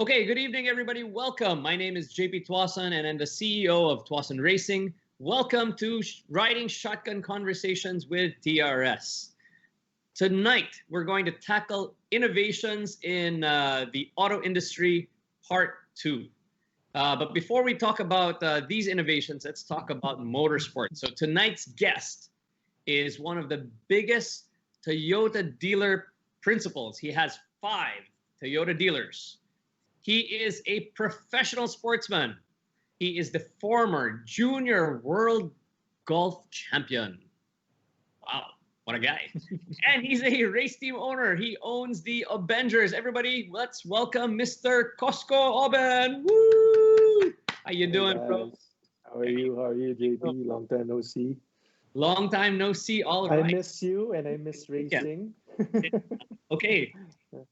Okay, good evening, everybody. Welcome. My name is JP Tuason, and I'm the CEO of Tuason Racing. Welcome to Riding Shotgun Conversations with TRS. Tonight, we're going to tackle innovations in the auto industry, part 2. But before we talk about these innovations, let's talk about motorsports. So tonight's guest is one of the biggest Toyota dealer principals. He has 5 Toyota dealers. He is a professional sportsman. He is the former junior world golf champion. Wow, what a guy. And he's a race team owner. He owns the Avengers. Everybody, let's welcome Mr. Cosco Oben. Woo! How you doing, bro? How are you? How are you, JP? Long time no see. Long time no see. All right. I miss you and I miss racing. Yeah. Okay.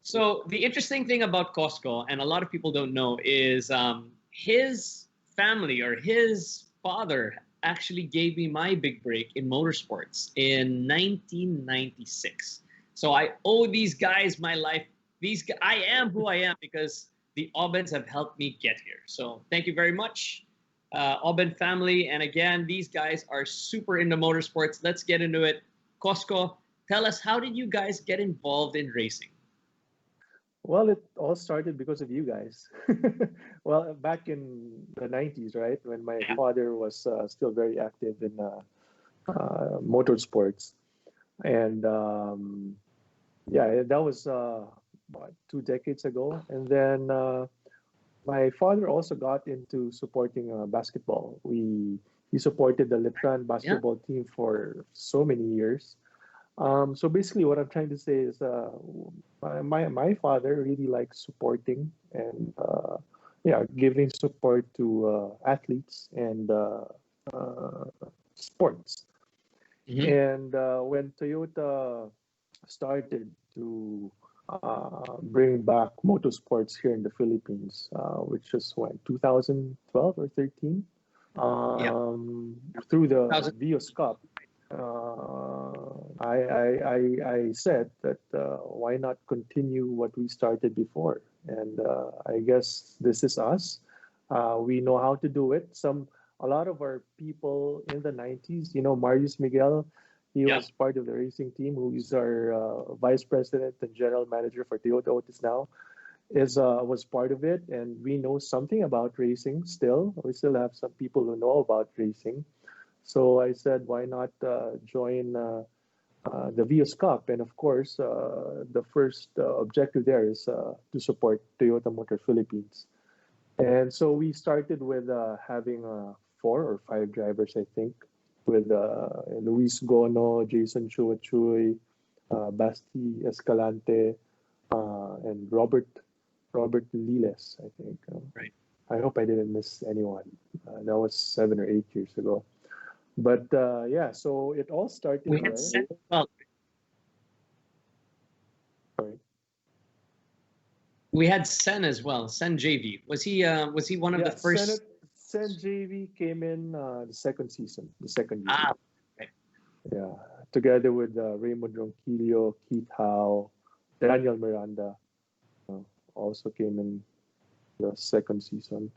So the interesting thing about Cosco, and a lot of people don't know, is his family or his father actually gave me my big break in motorsports in 1996. So I owe these guys my life. I am who I am because the Obens have helped me get here. So thank you very much, Oben family. And again, these guys are super into motorsports. Let's get into it. Cosco, tell us, how did you guys get involved in racing? Well, it all started because of you guys. Well, back in the 90s, right, when my father was still very active in motorsports. And yeah, that was what, 2 decades ago. And then my father also got into supporting basketball. He supported the Letran basketball team for so many years. So basically, what I'm trying to say is, my father really likes supporting and giving support to athletes and sports. Mm-hmm. And when Toyota started to bring back motorsports here in the Philippines, which was when 2012 or 13, through the Vios Cup. I said that why not continue what we started before, and I guess this is us. We know how to do it. A lot of our people in the 90s, Marius Miguel, he was part of the racing team, who is our vice president and general manager for Toyota Otis now, was part of it, and we know something about racing still. We still have some people who know about racing. So I said, why not join the Vios Cup? And of course, the first objective there is to support Toyota Motor Philippines. And so we started with having 4 or 5 drivers, I think, with Luis Gono, Jason Chuachuy, Basti Escalante, and Robert Liles, I think. Right. I hope I didn't miss anyone. That was 7 or 8 years ago. But yeah, so it all started there. Sorry. We had Sen as well. Sen JV. Was he one of the first? Sen JV came in the second season, the second year. Ah, right. Yeah, together with Raymond Ronquillo, Keith Howe, Daniel Miranda, also came in the second season.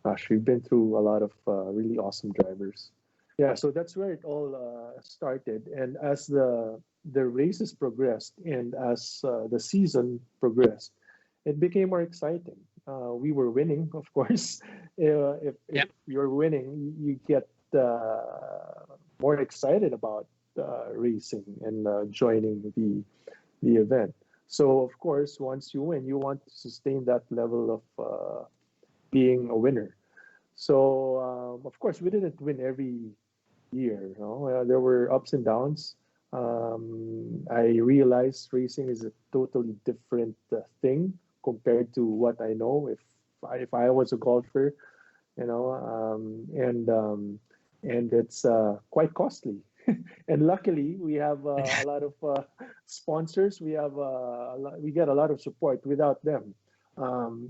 Gosh, we've been through a lot of really awesome drivers. Yeah, so that's where it all started. And as the races progressed and as the season progressed, it became more exciting. We were winning, of course. If you're winning, you get more excited about racing and joining the event. So, of course, once you win, you want to sustain that level of being a winner. So, of course, we didn't win every year. There were ups and downs. I realized racing is a totally different thing compared to what I know. If I was a golfer, and it's quite costly. And luckily, we have a lot of sponsors. We get a lot of support. Without them,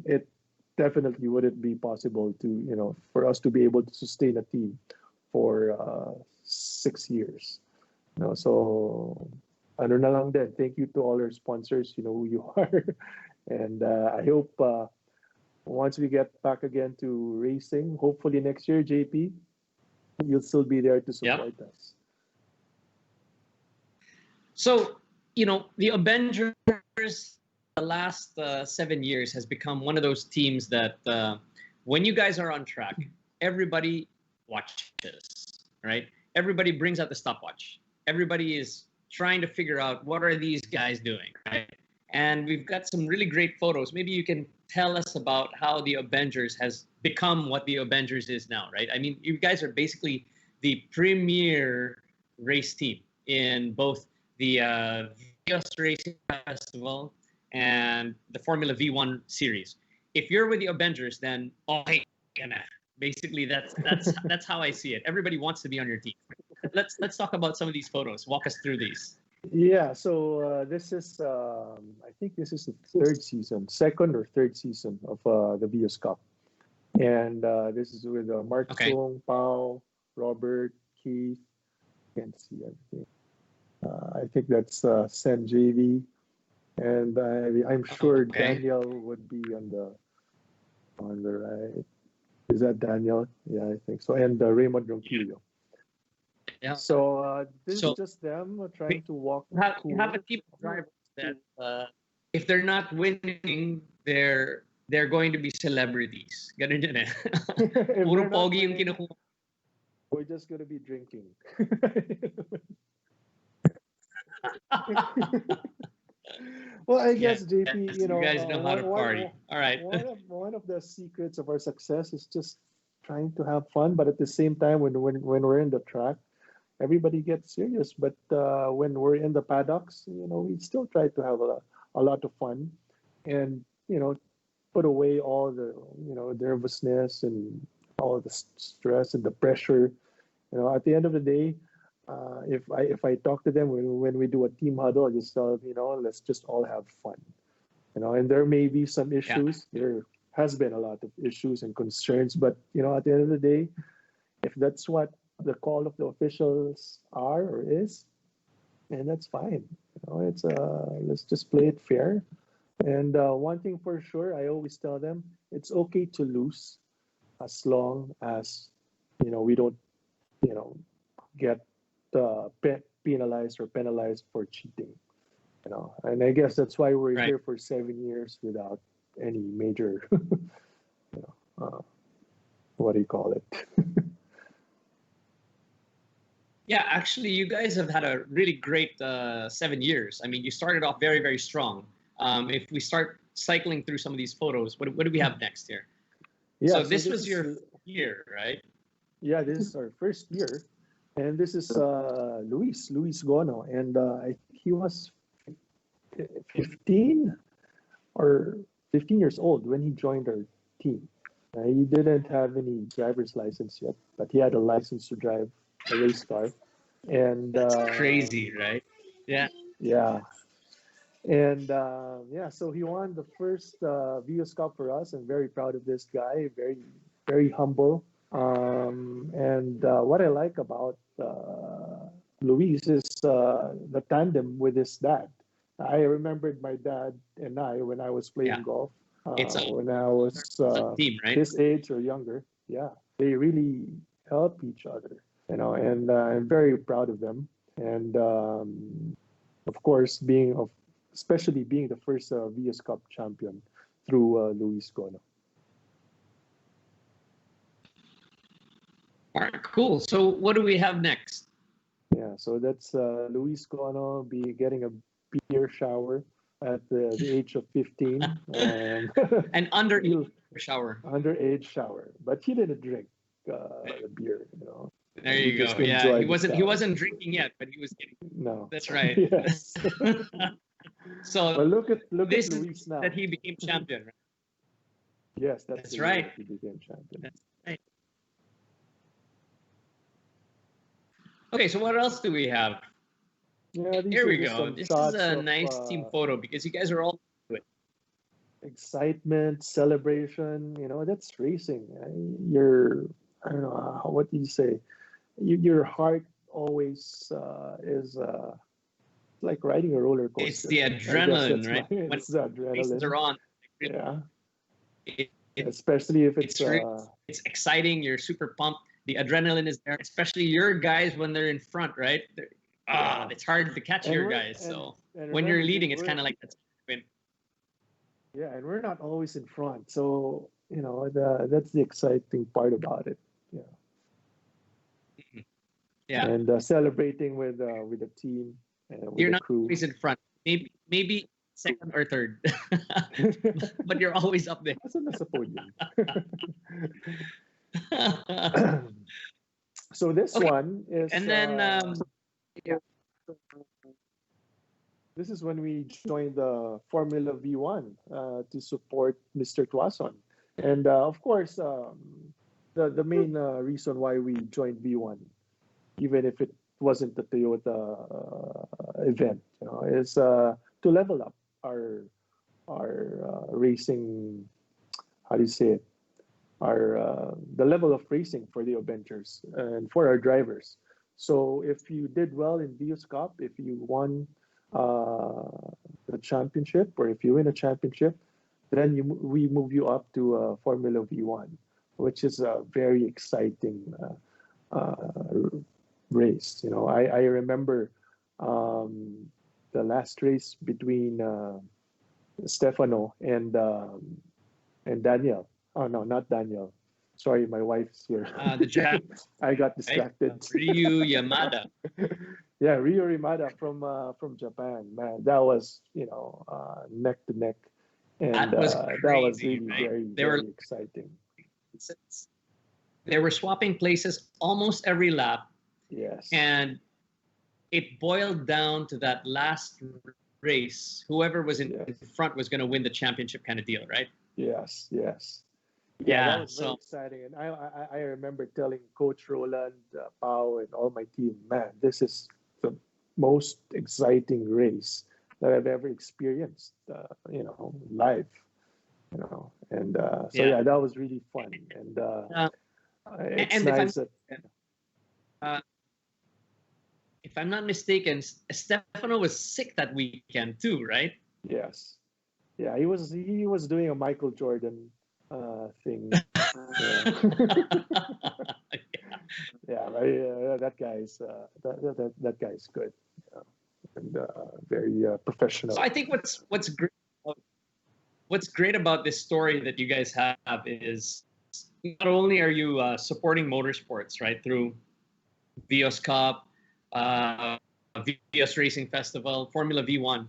it definitely wouldn't be possible to, for us to be able to sustain a team for 6 years. So ano na lang din. Thank you to all our sponsors. You know who you are, And I hope once we get back again to racing, hopefully next year, JP, you'll still be there to support us. So, the Avengers, the last 7 years has become one of those teams that when you guys are on track, everybody watches, right? Everybody brings out the stopwatch. Everybody is trying to figure out what are these guys doing, right? And we've got some really great photos. Maybe you can tell us about how the Avengers has become what the Avengers is now, right? I mean, you guys are basically the premier race team in both the Vios Racing Festival and the Formula V1 series. If you're with the Avengers, then basically that's how I see it. Everybody wants to be on your team. Let's talk about some of these photos. Walk us through these. Yeah, so this is I think this is the second or third season of the Vios Cup, and this is with Mark Sung, Pao, Robert, Keith. Can't see everything. I think that's Sen JV, and I'm sure Daniel would be on the right. Is that Daniel? Yeah, I think so. And Raymond Ronquillo. Yeah. So this is just them trying to walk. You have a team of drivers that if they're not winning, they're going to be celebrities. Ganun yun eh. Puro pogi yung kinukuha. We're just gonna be drinking. Well, I guess JP, you guys know how to party. All right. One of the secrets of our success is just trying to have fun, but at the same time, when we're in the track, everybody gets serious. But when we're in the paddocks, we still try to have a lot of fun, and put away all the nervousness and all the stress and the pressure. At the end of the day, if I talk to them when we do a team huddle, I just tell them, let's just all have fun. And there may be some issues. Yeah. There has been a lot of issues and concerns, but at the end of the day, if that's what the call of the officials are or is, and that's fine. It's let's just play it fair. And one thing for sure, I always tell them, it's okay to lose as long as we don't get penalized or penalized for cheating. And I guess that's why we're here for 7 years without any major what do you call it? Yeah, actually, you guys have had a really great 7 years. I mean, you started off very, very strong. If we start cycling through some of these photos, what do we have next here? Yeah, so this was your year, right? Yeah, this is our first year. And this is Luis Gono. And he was 15 or 15 years old when he joined our team. He didn't have any driver's license yet, but he had a license to drive a race car. And that's crazy, right? Yeah. Yeah. And so he won the first Vios Cup for us. I'm very proud of this guy. Very, very humble. And what I like about Luis is the tandem with his dad. I remembered my dad and I when I was playing golf. When I was team, right? his age or younger. Yeah, they really help each other. And I'm very proud of them. And of course, especially being the first Vios Cup champion through Luis Gono. All right, cool. So what do we have next? Yeah, so that's Luis Gono be getting a beer shower at the age of 15. An underage shower. Underage shower, but he didn't drink the beer. There you go. Yeah, he wasn't drinking yet, but he was getting. No, that's right. Yes. So but look at Luis now. That he became champion, right? Yes, that's right. He became champion. That's right. Okay, so what else do we have? Yeah, here we go. This is a nice team photo because you guys are all good. Excitement, celebration. That's racing. I don't know what do you say. Your heart always is like riding a roller coaster. It's the I guess adrenaline, that's right? When it's the races adrenaline. are on, Yeah, it, especially if it's really, it's exciting. You're super pumped. The adrenaline is there, especially your guys when they're in front, right? It's hard to catch your guys. So when you're leading, it's kind of like that's win. Yeah, and we're not always in front, so you know that's the exciting part about it. Yeah. Yeah. And celebrating with the team and with You're the not crew. always in front. Maybe second or third, but you're always up there. Nasa nasa podium. So this one is, and then this is when we joined the Formula V1 to support Mr. Tuason. And of course, the main reason why we joined V1, even if it wasn't the Toyota event, you know, is to level up our racing. How do you say it? Our the level of racing for the Avengers and for our drivers. So if you did well in Vios Cup, if you won the championship, or if you win a championship, then we move you up to Formula V1, which is a very exciting race. You know, I remember the last race between Stefano and Daniel. Oh no, not Daniel. Sorry, my wife's here. the Jap, I got distracted. right? Ryu Yamada. Yeah, Ryo Rimada from Japan. Man, that was, you know, neck to neck, and That was that crazy, was really right? very exciting. They were swapping places almost every lap. Yes. And it boiled down to that last race. Whoever was in front was going to win the championship, kind of deal, right? Yes. Yeah, that was very exciting. And I remember telling Coach Roland, Pau, and all my team, man, this is the most exciting race that I've ever experienced, you know, live, you know. And so that was really fun. And it's and nice that. If I'm not mistaken, Stefano was sick that weekend too, right? Yes. Yeah, he was doing a Michael Jordan thing. That guy's that guy's good, and very professional. So I think what's great about this story that you guys have is not only are you supporting motorsports, right, through Vios Cup, Vios Racing Festival, Formula V1,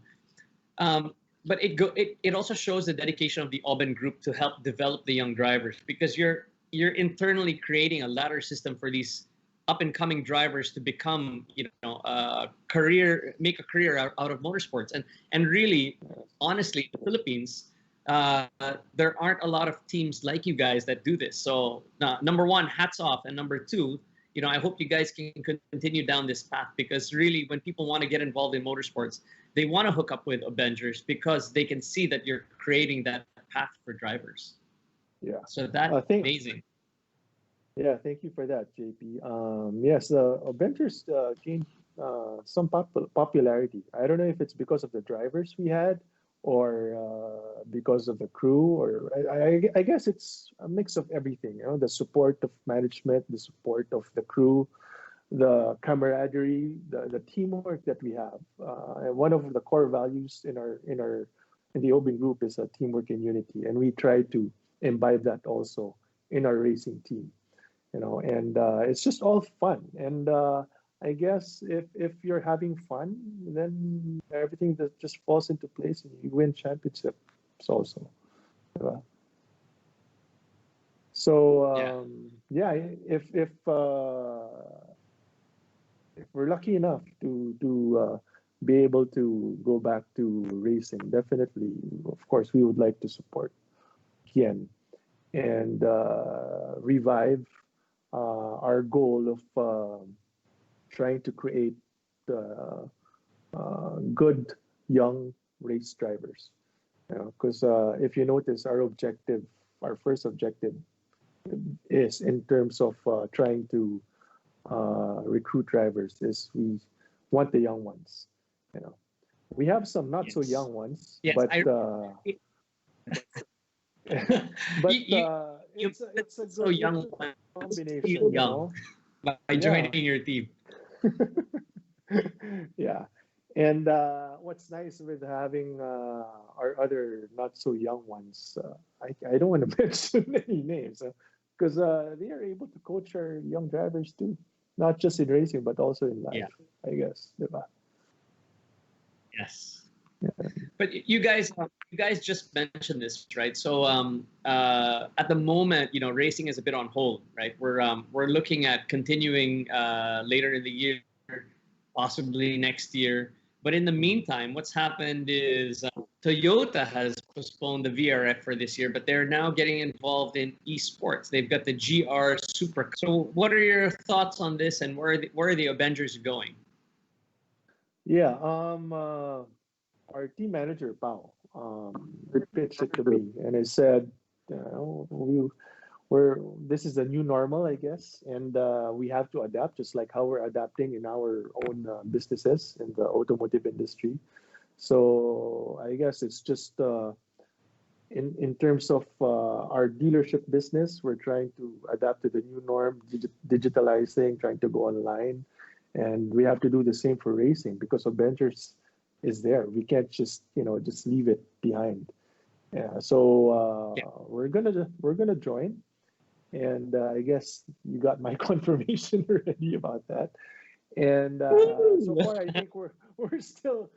but it also shows the dedication of the Oben Group to help develop the young drivers, because you're internally creating a ladder system for these up and coming drivers to become, you know, make a career out of motorsports. And really, honestly, the Philippines, there aren't a lot of teams like you guys that do this. So number one, hats off, and number two, you know, I hope you guys can continue down this path, because really, when people want to get involved in motorsports, they want to hook up with Avengers because they can see that you're creating that path for drivers. Yeah. So that's amazing. Yeah, thank you for that, JP. Yes, Avengers gained some popularity. I don't know if it's because of the drivers we had, or because of the crew, or I guess it's a mix of everything. You know, the support of management, the support of the crew, the camaraderie, the teamwork that we have. And one of the core values in the Oben Group is teamwork and unity, and we try to imbibe that also in our racing team. You know, and it's just all fun. And I guess if you're having fun, then everything that just falls into place, and you win championships also. So if we're lucky enough to be able to go back to racing, definitely, of course, we would like to support Kian and revive our goal of trying to create good young race drivers. You know, because if you notice, our first objective is in terms of trying to recruit drivers, is we want the young ones. You know, We have some not so Yes. young ones, Yes, but it's a so good young combination, feel you young know. by Yeah. joining your team. Yeah. And what's nice with having our other not so young ones, I don't want to mention any names because they are able to coach our young drivers too, not just in racing but also in life, Yeah. I guess. Diba? Yes. Yeah. But you guys just mentioned this, right? So at the moment, racing is a bit on hold, right? We're looking at continuing later in the year, possibly next year. But in the meantime, what's happened is Toyota has postponed the VRF for this year, but they're now getting involved in esports. They've got the GR Super. So what are your thoughts on this, and where are the Avengers going? Yeah, our team manager, Pao, pitched it to me, and I said, this is a new normal, I guess, and we have to adapt, just like how we're adapting in our own businesses in the automotive industry. So I guess it's just in terms of our dealership business, we're trying to adapt to the new norm, digitalizing, trying to go online, and we have to do the same for racing because Avengers is there. We can't just just leave it behind. Yeah, so we're gonna join, and I guess you got my confirmation already about that. And so far, I think we're still.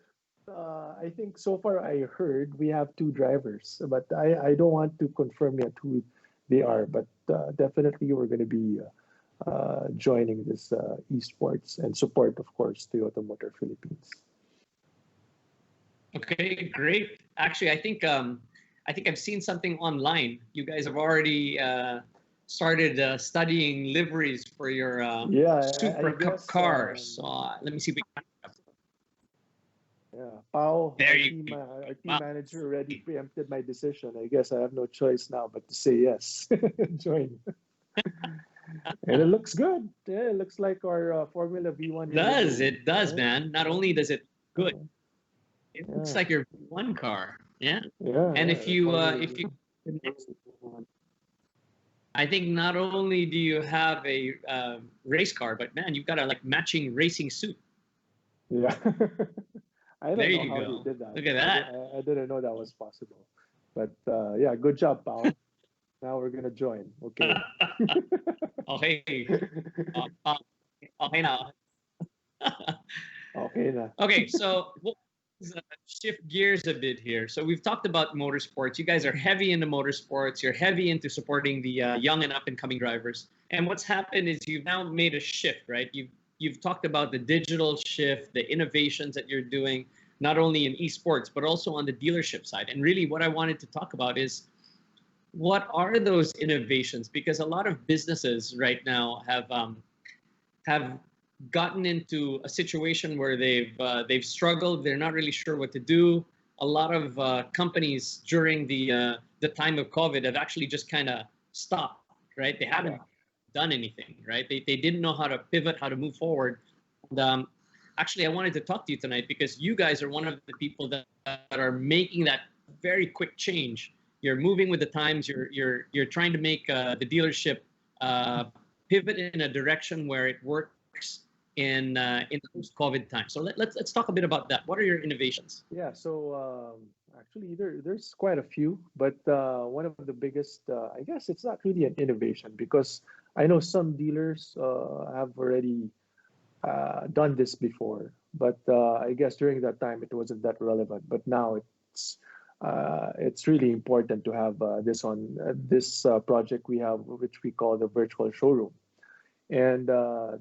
I think so far I heard we have two drivers, but I don't want to confirm yet who they are. But definitely we're going to be joining this esports and support, of course, Toyota Motor Philippines. Okay, great. Actually, I think I've seen something online. You guys have already started studying liveries for your Super Cup cars. So let me see if we can. Yeah, Pao, There our you team wow. manager already preempted my decision. I guess I have no choice now but to say yes, join. And it looks good. Yeah, it looks like our Formula V1. It does, right? man. Not only does it good, it looks like your one car. Yeah. Yeah. And if you Formula I think not only do you have a race car, but man, you've got a matching racing suit. Yeah. I don't There know you how go. they did that. Look at that. I didn't know that was possible. But yeah, good job, Pao. Now we're gonna join. Okay. Okay. Okay now. Okay na. Okay, so we'll shift gears a bit here. So we've talked about motorsports. You guys are heavy into motorsports. You're heavy into supporting the young and up and coming drivers. And what's happened is you've now made a shift, right? You've talked about the digital shift, the innovations that you're doing, not only in esports but also on the dealership side. And really, what I wanted to talk about is what are those innovations? Because a lot of businesses right now have gotten into a situation where they've struggled. They're not really sure what to do. A lot of companies during the time of COVID have actually just kind of stopped, right? They haven't done anything, right? They didn't know how to pivot, how to move forward. And, actually, I wanted to talk to you tonight because you guys are one of the people that are making that very quick change. You're moving with the times. You're trying to make the dealership pivot in a direction where it works in the post-COVID time. So let's talk a bit about that. What are your innovations? Yeah, so actually there's quite a few, but one of the biggest, I guess it's not really an innovation because I know some dealers have already done this before, but I guess during that time it wasn't that relevant. But now it's really important to have this on this project we have, which we call the virtual showroom. And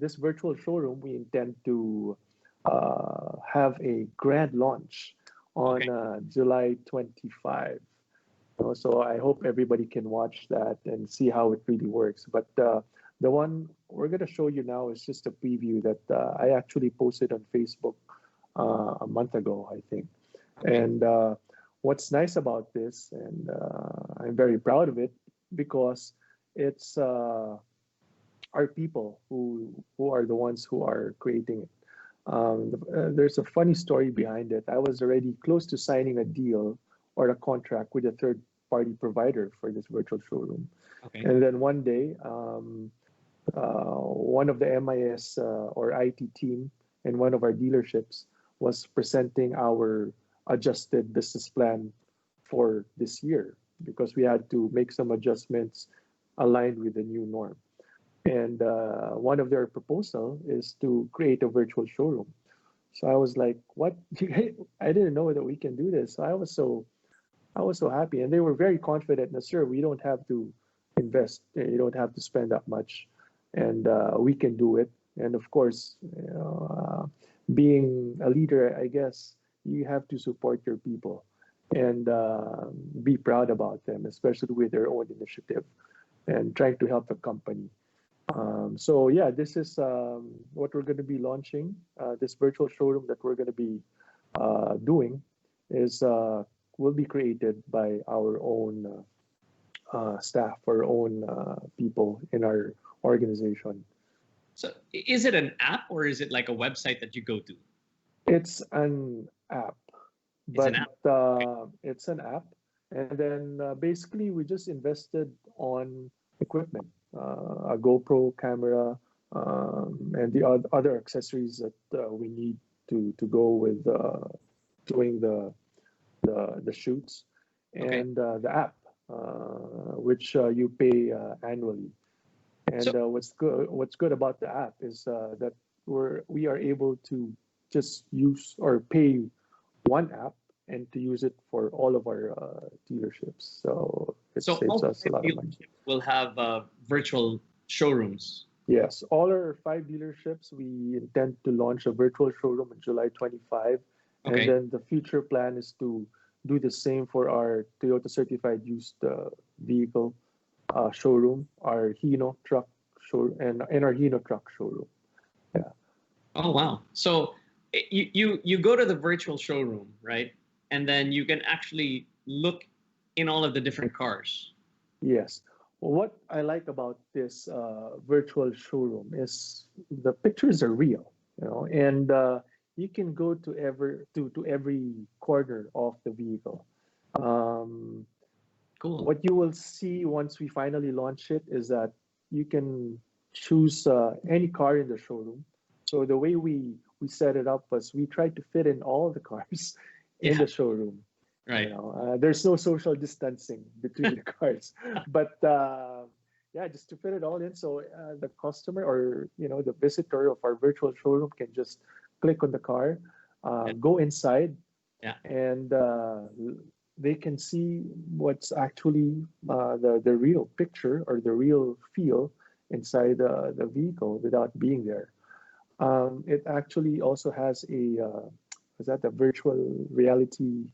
this virtual showroom, we intend to have a grand launch on July 25. So I hope everybody can watch that and see how it really works. But the one we're going to show you now is just a preview that I actually posted on Facebook a month ago, I think. And what's nice about this, and I'm very proud of it, because it's our people who are the ones who are creating it. There's a funny story behind it. I was already close to signing a deal or a contract with a third-party provider for this virtual showroom. Okay. And then one day, one of the MIS or IT team in one of our dealerships was presenting our adjusted business plan for this year because we had to make some adjustments aligned with the new norm. And one of their proposal is to create a virtual showroom. So I was like, "What? I didn't know that we can do this." So I was so happy, and they were very confident. "No, sir, we don't have to invest. You don't have to spend that much, and we can do it." And of course, being a leader, I guess you have to support your people and be proud about them, especially with their own initiative and trying to help the company. So yeah, this is what we're going to be launching. This virtual showroom that we're going to be doing is will be created by our own staff, our own people in our organization. So is it an app or is it like a website that you go to? It's an app, It's but an app. it's an app. And then basically we just invested on equipment, a GoPro camera, and the other accessories that we need to go with doing the shoots, Okay. and the app, which you pay annually. And So what's good about the app is that we are able to just use or pay one app and to use it for all of our dealerships. So it so saves all us a five lot of money. dealerships will have virtual showrooms. Yes, all our 5 dealerships, we intend to launch a virtual showroom in July 25. And Okay. then the future plan is to do the same for our Toyota certified used vehicle showroom, our Hino truck show, and our Hino truck showroom. Yeah. Oh wow. So you go to the virtual showroom, right? And then you can actually look in all of the different cars. Yes. Well, what I like about this virtual showroom is the pictures are real, and you can go to every corner of the vehicle. Um, Cool. what you will see once we finally launch it is that you can choose any car in the showroom. So the way we set it up was we tried to fit in all the cars in Yeah. the showroom. Right. There's no social distancing between the cars, but yeah, just to fit it all in, so the customer or the visitor of our virtual showroom can just click on the car, Yeah. go inside, Yeah. and they can see what's actually the real picture or the real feel inside the vehicle without being there. It actually also has is that the virtual reality,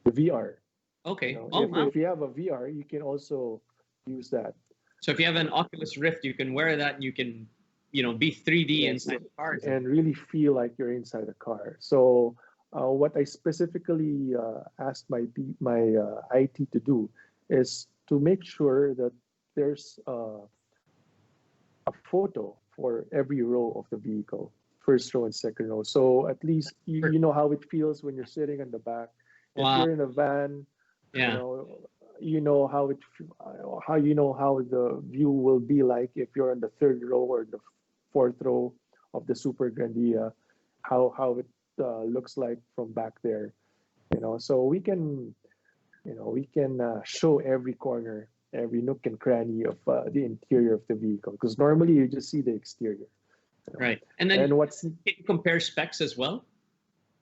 the VR. Okay. Oh wow. If you have a VR, you can also use that. So if you have an Oculus Rift, you can wear that and you can, be 3D inside the cars. And really feel like you're inside a car. So what I specifically asked my IT to do is to make sure that there's a photo for every row of the vehicle, first row and second row. So at least you know how it feels when you're sitting in the back. If Wow. you're in a van, Yeah. you know how how the view will be like if you're in the third row or the fourth row of the Super Grandia, how it looks like from back there. So we can show every corner, every nook and cranny of the interior of the vehicle, because normally you just see the exterior. Right. And then can you compare specs as well?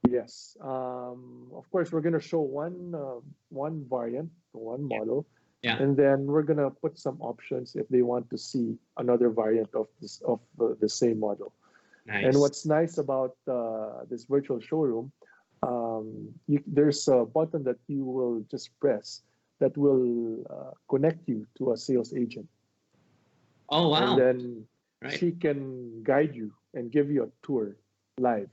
Yes. Of course, we're gonna show one variant, one model, Yeah. and then we're gonna put some options if they want to see another variant of the same model. Nice. And what's nice about this virtual showroom, there's a button that you will just press that will connect you to a sales agent. Oh wow. And then right. she can guide you and give you a tour live.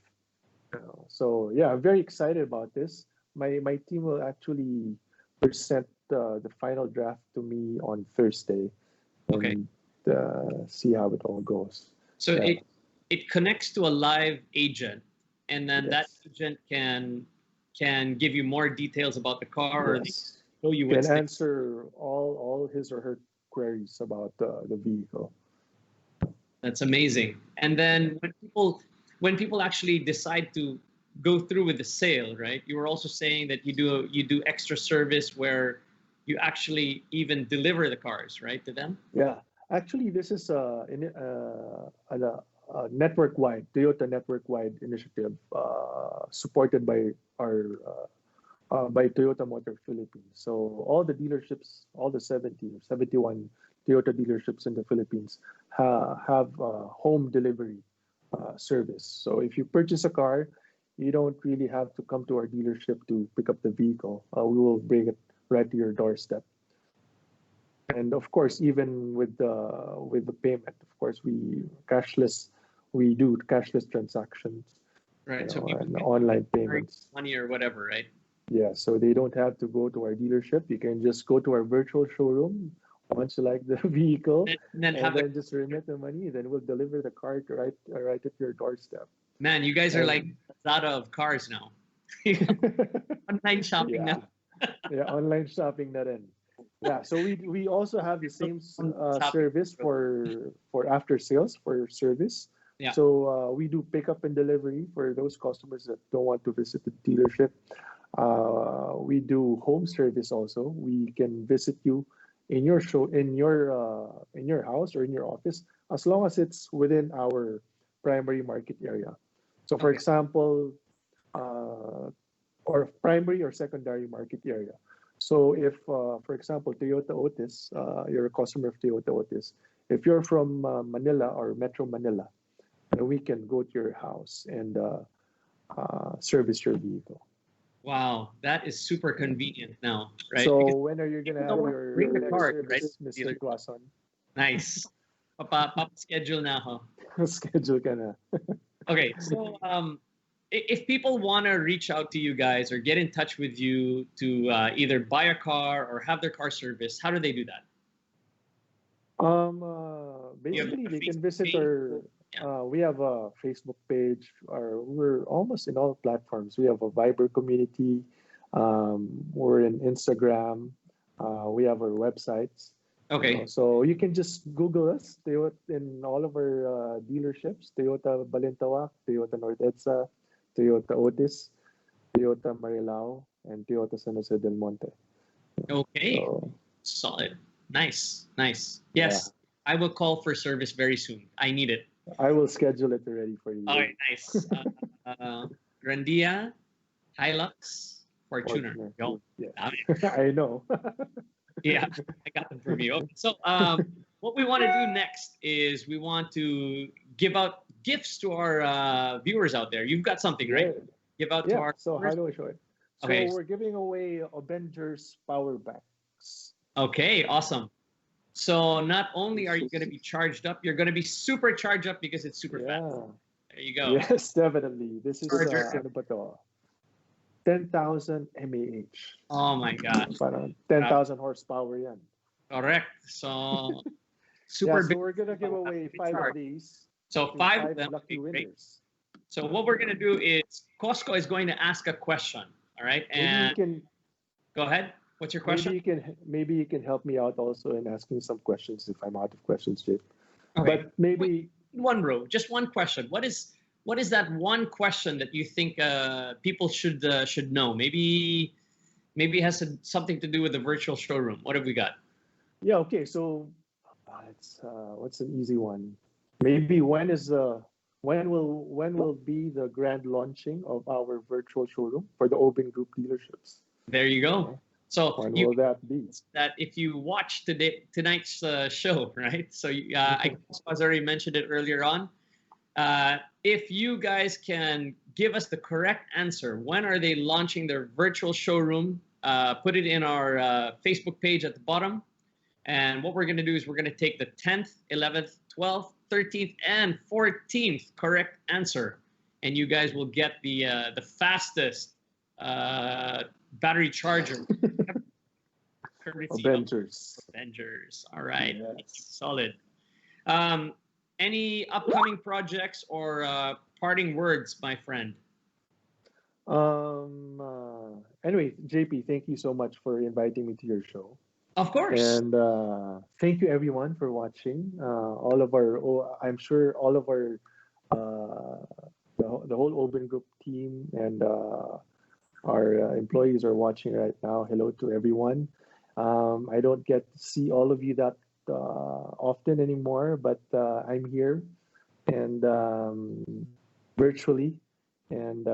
So yeah, I'm very excited about this. My team will actually present the final draft to me on Thursday, and see how it all goes. So it connects to a live agent, and then that agent can give you more details about the car, or they show you can answer all his or her queries about the vehicle. That's amazing. And then when people actually decide to go through with the sale, right? You were also saying that you do extra service where you actually even deliver the cars, right, to them? Yeah, actually, this is a network-wide Toyota network-wide initiative supported by by Toyota Motor Philippines. So all the dealerships, all the 71 Toyota dealerships in the Philippines have home delivery service. So if you purchase a car, you don't really have to come to our dealership to pick up the vehicle. We will bring it right to your doorstep. And of course, even with the payment, of course, we do cashless transactions, right? So and online payments, money or whatever, right? Yeah, so they don't have to go to our dealership. You can just go to our virtual showroom once you like the vehicle, and then just remit the money. Then we'll deliver the car right at your doorstep. Man, you guys are like Zada of cars now. Online shopping now. Yeah, online shopping na rin. Yeah, so we also have the same service for after sales for service. Yeah. So we do pickup and delivery for those customers that don't want to visit the dealership. We do home service also. We can visit you in your house or in your office, as long as it's within our primary market area. So for example, or primary or secondary market area. So if, for example, Toyota Otis, you're a customer of Toyota Otis, if you're from Manila or Metro Manila, we can go to your house and service your vehicle. Wow, that is super convenient now, right? So because when are you gonna have your next service, right? Mr. Tuason? Nice. Papa schedule na ho. Schedule ka na. Okay, so if people want to reach out to you guys or get in touch with you to either buy a car or have their car serviced, how do they do that? Basically, they can visit our. We have a Facebook page, or we're almost in all platforms. We have a Viber community. We're in Instagram. We have our websites. Okay. So you can just Google us, Toyota, in all of our dealerships: Toyota Balintawak, Toyota North EDSA, Toyota Otis, Toyota Marilao, and Toyota San Jose del Monte. Okay. So, solid. Nice. Nice. Yes. Yeah. I will call for service very soon. I need it. I will schedule it already for you. All right, nice. Grandia, Hilux, Fortuner. Yo, yeah. I know. Yeah, I got them from you. Okay. So what we want to do next is we want to give out gifts to our viewers out there. You've got something, right? Give out to our So viewers. How do I show it? So okay. We're giving away Avengers power banks. Okay, awesome. So not only are you going to be charged up, you're going to be super charged up because it's super fast. There you go. Yes, definitely. This is 10,000 mAh. Oh my gosh. 10,000 horsepower yan. Correct. So super big. So we're going to give away 5 of these. So 5 of them. Lucky winners. So what we're going to do is Cosco is going to ask a question. All right. And go ahead. What's your question? Maybe you can help me out also in asking some questions if I'm out of questions, Jake. Okay. But maybe one row, just one question. What is that one question that you think people should know? Maybe it has something to do with the virtual showroom. What have we got? Yeah. Okay. So it's what's an easy one? Maybe when will be the grand launching of our virtual showroom for the Oben Group dealerships? There you go. So when will that be? That if you watch tonight's show, right? So I already mentioned it earlier on. If you guys can give us the correct answer, when are they launching their virtual showroom? Put it in our Facebook page at the bottom. And what we're going to do is we're going to take the 10th, 11th, 12th, 13th, and 14th correct answer. And you guys will get the fastest battery charger. Avengers. All right. Yes. Solid. Any upcoming projects or parting words, my friend? Anyway, JP, thank you so much for inviting me to your show. Of course. And thank you everyone for watching. I'm sure all of our, uh, the whole Oben Group team and our employees are watching right now. Hello to everyone. I don't get to see all of you that often anymore, but I'm here and virtually. And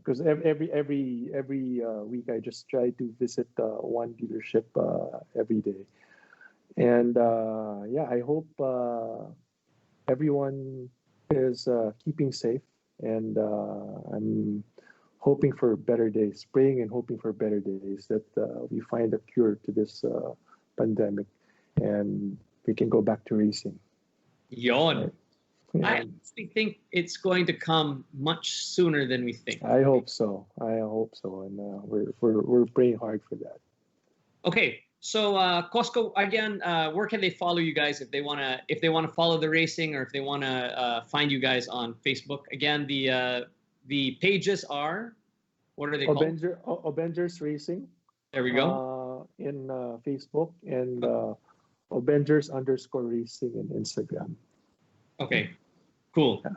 because every week I just try to visit one dealership every day. And yeah, I hope everyone is keeping safe. And I'm hoping for better days, praying and hoping for better days that we find a cure to this pandemic and we can go back to racing. Yon. Right? I honestly think it's going to come much sooner than we think. I hope so. And we're praying hard for that. Okay, so Cosco, again, where can they follow you guys if they wanna follow the racing or if they wanna find you guys on Facebook? Again, the pages are, what are they called? Avengers Racing. There we go. In Facebook and Avengers_Racing in Instagram. Okay, cool. Yeah.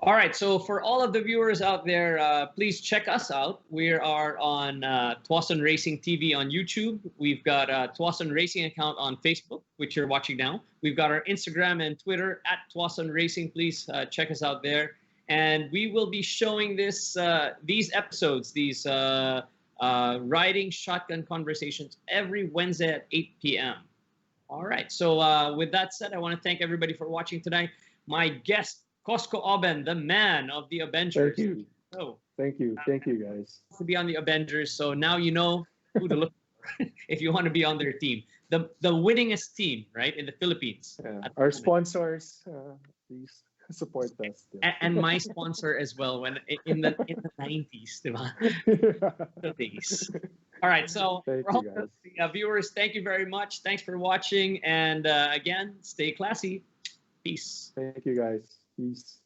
All right, so for all of the viewers out there, please check us out. We are on Tuason Racing TV on YouTube. We've got a Tuason Racing account on Facebook, which you're watching now. We've got our Instagram and Twitter at Tuason Racing. Please check us out there. And we will be showing these episodes, these riding shotgun conversations every Wednesday at 8 p.m. All right, so with that said, I want to thank everybody for watching tonight. My guest, Cosco Oben, the man of the Avengers. Thank you. Oh, thank you guys. To be on the Avengers, so now you know who to look for if you want to be on their team. The winningest team, right, in the Philippines. Yeah. Our sponsors, please support us. And my sponsor as well when in the 90s, the days. All right, so thank for all you guys. the viewers, thank you very much. Thanks for watching, and again, stay classy. Peace. Thank you guys. Peace.